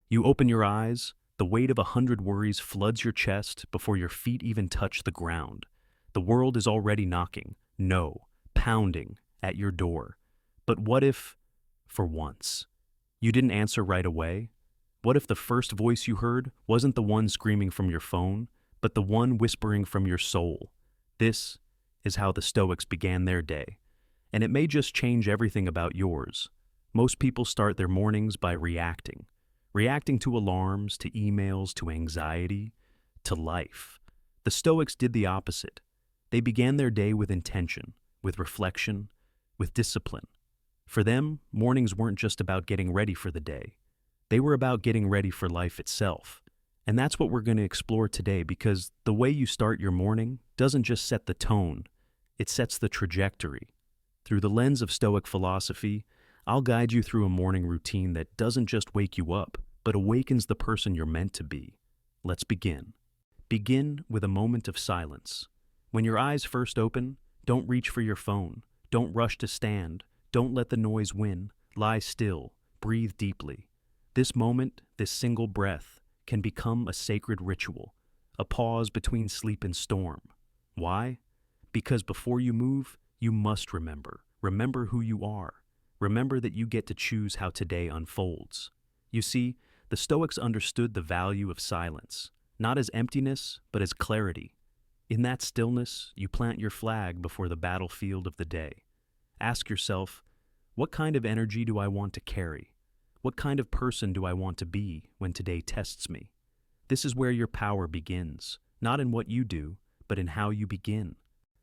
You open your eyes, the weight of 100 worries floods your chest before your feet even touch the ground. The world is already knocking, no, pounding, at your door. But what if, for once, you didn't answer right away? What if the first voice you heard wasn't the one screaming from your phone, but the one whispering from your soul? This is how the Stoics began their day, and it may just change everything about yours. Most people start their mornings by reacting to alarms, to emails, to anxiety, to life. The Stoics did the opposite. They began their day with intention, with reflection, with discipline. For them, mornings weren't just about getting ready for the day. They were about getting ready for life itself. And that's what we're going to explore today, because the way you start your morning doesn't just set the tone, it sets the trajectory. Through the lens of Stoic philosophy, I'll guide you through a morning routine that doesn't just wake you up, but awakens the person you're meant to be. Let's begin. Begin with a moment of silence. When your eyes first open, don't reach for your phone. Don't rush to stand. Don't let the noise win. Lie still. Breathe deeply. This moment, this single breath, can become a sacred ritual, a pause between sleep and storm. Why? Because before you move, you must remember. Remember who you are. Remember that you get to choose how today unfolds. You see, the Stoics understood the value of silence, not as emptiness, but as clarity. In that stillness, you plant your flag before the battlefield of the day. Ask yourself, what kind of energy do I want to carry? What kind of person do I want to be when today tests me? This is where your power begins, not in what you do, but in how you begin.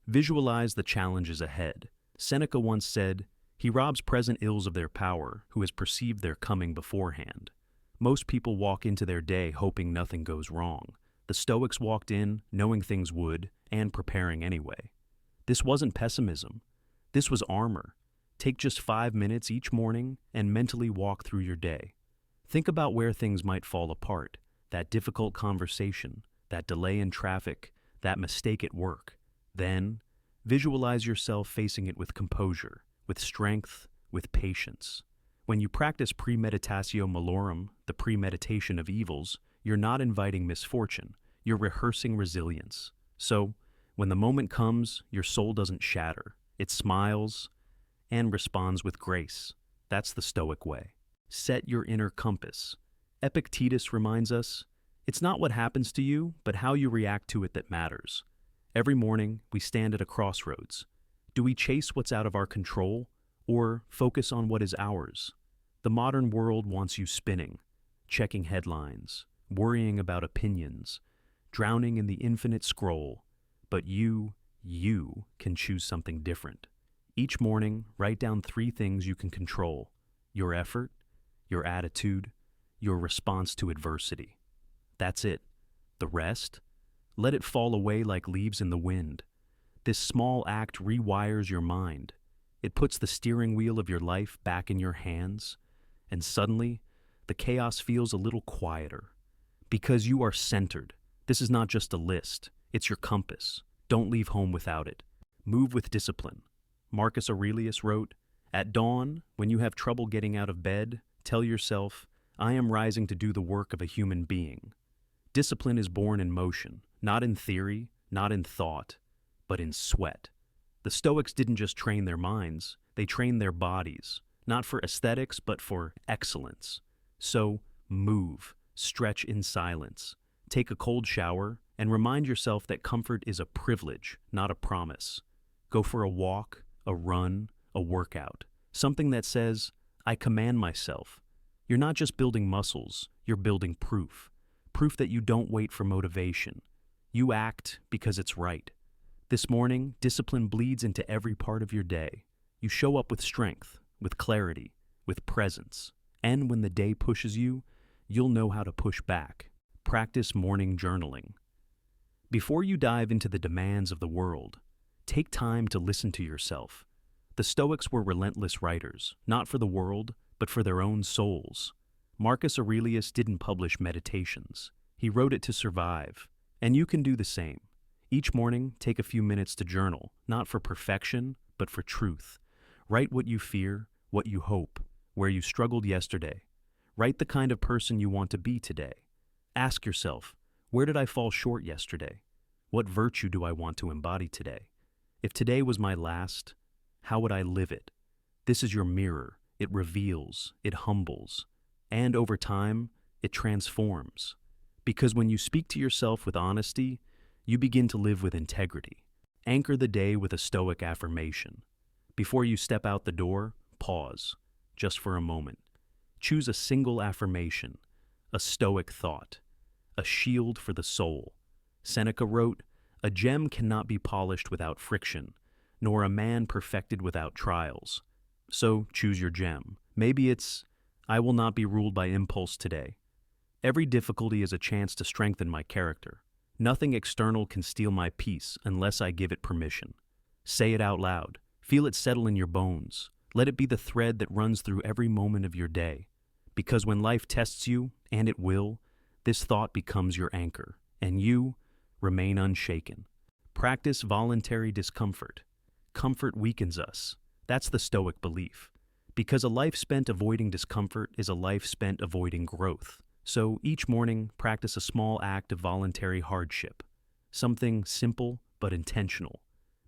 Visualize the challenges ahead. Seneca once said, "He robs present ills of their power who has perceived their coming beforehand." Most people walk into their day hoping nothing goes wrong. The Stoics walked in knowing things would, and preparing anyway. This wasn't pessimism. This was armor. Take just 5 minutes each morning and mentally walk through your day. Think about where things might fall apart, that difficult conversation, that delay in traffic, that mistake at work. Then, visualize yourself facing it with composure, with strength, with patience. When you practice premeditatio malorum, the premeditation of evils, you're not inviting misfortune, you're rehearsing resilience. So, when the moment comes, your soul doesn't shatter. It smiles and responds with grace. That's the Stoic way. Set your inner compass. Epictetus reminds us, it's not what happens to you, but how you react to it that matters. Every morning, we stand at a crossroads. Do we chase what's out of our control, or focus on what is ours? The modern world wants you spinning, checking headlines, worrying about opinions, drowning in the infinite scroll. But you can choose something different. Each morning, write down 3 things you can control: your effort, your attitude, your response to adversity. That's it. The rest? Let it fall away like leaves in the wind. This small act rewires your mind. It puts the steering wheel of your life back in your hands, and suddenly, the chaos feels a little quieter. Because you are centered. This is not just a list, it's your compass. Don't leave home without it. Move with discipline. Marcus Aurelius wrote, "At dawn, when you have trouble getting out of bed, tell yourself, 'I am rising to do the work of a human being.'" Discipline is born in motion, not in theory, not in thought, but in sweat. The Stoics didn't just train their minds, they trained their bodies, not for aesthetics, but for excellence. So, move, stretch in silence, take a cold shower, and remind yourself that comfort is a privilege, not a promise. Go for a walk, a run, a workout, something that says, "I command myself." You're not just building muscles, you're building proof. Proof that you don't wait for motivation. You act because it's right. This morning, discipline bleeds into every part of your day. You show up with strength, with clarity, with presence. And when the day pushes you, you'll know how to push back. Practice morning journaling. Before you dive into the demands of the world, take time to listen to yourself. The Stoics were relentless writers, not for the world, but for their own souls. Marcus Aurelius didn't publish Meditations. He wrote it to survive. And you can do the same. Each morning, take a few minutes to journal, not for perfection, but for truth. Write what you fear, what you hope, where you struggled yesterday. Write the kind of person you want to be today. Ask yourself, where did I fall short yesterday? What virtue do I want to embody today? If today was my last, how would I live it? This is your mirror. It reveals, it humbles, and over time, it transforms. Because when you speak to yourself with honesty, you begin to live with integrity. Anchor the day with a Stoic affirmation. Before you step out the door, pause, just for a moment. Choose a single affirmation, a Stoic thought, a shield for the soul. Seneca wrote, "A gem cannot be polished without friction, nor a man perfected without trials." So choose your gem. Maybe it's, "I will not be ruled by impulse today. Every difficulty is a chance to strengthen my character. Nothing external can steal my peace unless I give it permission." Say it out loud. Feel it settle in your bones. Let it be the thread that runs through every moment of your day. Because when life tests you, and it will, this thought becomes your anchor, and you remain unshaken. Practice voluntary discomfort. Comfort weakens us. That's the Stoic belief. Because a life spent avoiding discomfort is a life spent avoiding growth. So each morning, practice a small act of voluntary hardship. Something simple but intentional.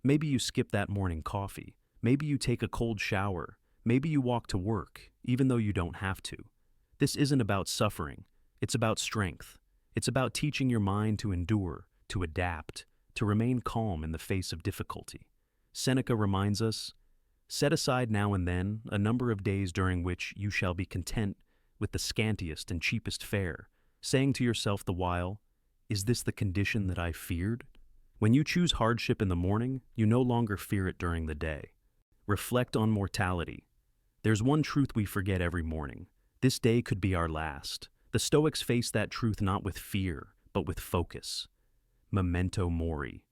Maybe you skip that morning coffee. Maybe you take a cold shower. Maybe you walk to work, even though you don't have to. This isn't about suffering. It's about strength. It's about teaching your mind to endure, to adapt, to remain calm in the face of difficulty. Seneca reminds us, "Set aside now and then a number of days during which you shall be content with the scantiest and cheapest fare, saying to yourself the while, 'Is this the condition that I feared?'" When you choose hardship in the morning, you no longer fear it during the day. Reflect on mortality. There's one truth we forget every morning. This day could be our last. The Stoics face that truth not with fear, but with focus. Memento mori.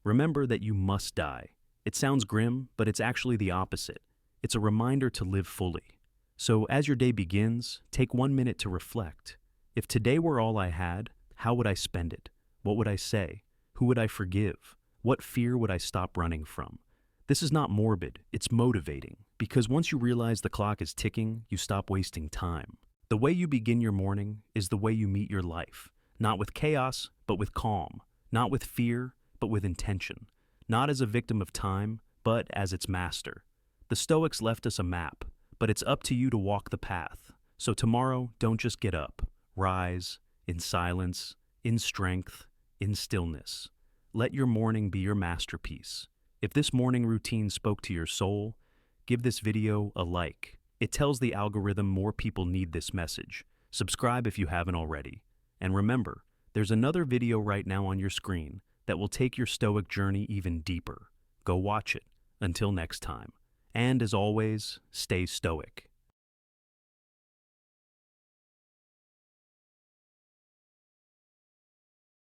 Remember that you must die. It sounds grim, but it's actually the opposite. It's a reminder to live fully. So as your day begins, take 1 minute to reflect. If today were all I had, how would I spend it? What would I say? Who would I forgive? What fear would I stop running from? This is not morbid, it's motivating. Because once you realize the clock is ticking, you stop wasting time. The way you begin your morning is the way you meet your life. Not with chaos, but with calm. Not with fear, but with intention. Not as a victim of time, but as its master. The Stoics left us a map, but it's up to you to walk the path. So tomorrow, don't just get up. Rise, in silence, in strength, in stillness. Let your morning be your masterpiece. If this morning routine spoke to your soul, give this video a like. It tells the algorithm more people need this message. Subscribe if you haven't already. And remember, there's another video right now on your screen that will take your Stoic journey even deeper. Go watch it. Until next time. And as always, stay Stoic.